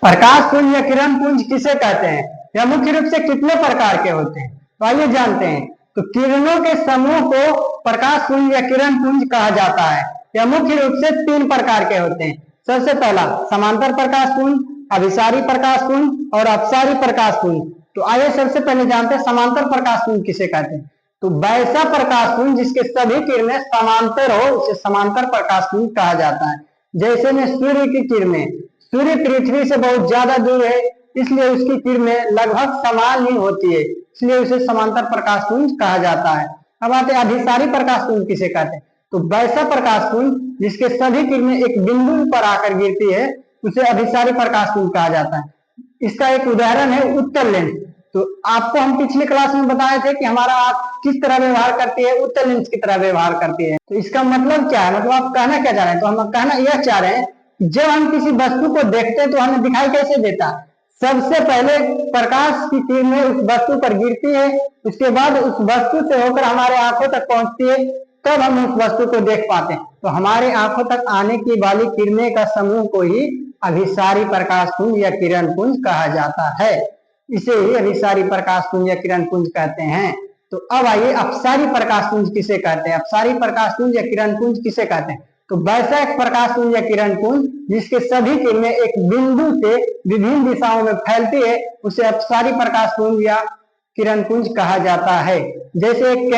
प्रकाश पुंज या किरण पुंज किसे कहते हैं? यह मुख्य रूप से कितने प्रकार के होते हैं? तो आइए जानते हैं। तो किरणों के समूह को प्रकाश पुंज या किरण पुंज कहा जाता है। यह मुख्य रूप से 3 प्रकार के होते हैं। सबसे पहला समांतर प्रकाश पुंज, अभिसारी प्रकाश पुंज और अपसारी प्रकाश पुंज। तो आइए सबसे पहले जानते हैं समांतर प्रकाश पुंज किसे कहते हैं। तो वैसा प्रकाश पुंज जिसके सभी किरणें समांतर हो उसे समांतर प्रकाश पुंज कहा जाता है। जैसे में सूर्य की किरणें, सूर्य पृथ्वी से बहुत ज्यादा दूर है, इसलिए उसकी किरणें लगभग समान ही होती है, इसलिए उसे समांतर प्रकाश पुंज कहा जाता है। अब आते हैं अभिसारी प्रकाश पुंज किसे कहते हैं। तो वैसा प्रकाश पुंज जिसके सभी किरणें एक बिंदु पर आकर गिरती है उसे अभिसारी प्रकाश पुंज कहा जाता है। इसका एक उदाहरण है उत्तल लेंस। तो आपको हम पिछले क्लास में बताए थे कि हमारा आंख किस तरह व्यवहार करती है, उत्तल लेंस की तरह व्यवहार करती है। तो इसका मतलब क्या है, मतलब आप कहना क्या चाह रहे हैं? तो हम कहना यह चाह रहे हैं, जब हम किसी वस्तु को देखते हैं तो हमें दिखाई कैसे देता है? सबसे पहले प्रकाश की किरणें उस वस्तु पर गिरती है, उसके बाद उस वस्तु से होकर हमारे आंखों तक पहुंचती है, तब हम उस वस्तु को देख पाते हैं। तो हमारे आंखों तक आने की वाली किरणें का समूह को ही अभिसारी प्रकाश पुंज या किरण पुंज कहा जाता है। इसे ही अभिसारी प्रकाश पुंज या किरण पुंज कहते हैं। तो अब आइए अपसारी प्रकाश पुंज किसे कहते हैं? अपसारी प्रकाश पुंज या किरण पुंज किसे कहते हैं? तो वैसा एक प्रकाश पुंज या किरण पुंज जिसके सभी किरणें एक बिंदु से विभिन्न दिशाओं में फैलती है उसे अपसारी प्रकाश पुंज या किरण पुंज कहा जाता है। जैसे एक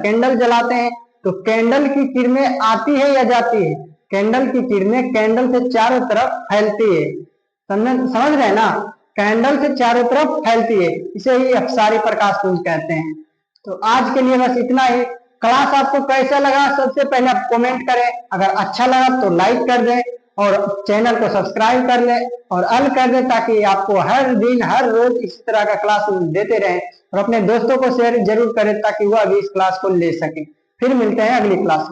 कैंडल जलाते हैं तो कैंडल की किरणें आती है या जाती है? कैंडल की किरणें कैंडल से चारों तरफ फैलती है। समझ रहे हैं ना? कैंडल से चारों तरफ फैलती है, इसे ही अपसारी प्रकाश पुंज कहते हैं। तो आज के लिए बस इतना ही। क्लास आपको कैसा लगा सबसे पहले आप कमेंट करें, अगर अच्छा लगा तो लाइक कर दें और चैनल को सब्सक्राइब कर लें और ऑल कर दें ताकि आपको हर दिन हर रोज इस तरह का क्लास देते रहें। और अपने दोस्तों को शेयर जरूर करें ताकि वह भी इस क्लास को ले सके। फिर मिलते हैं अगली क्लास में।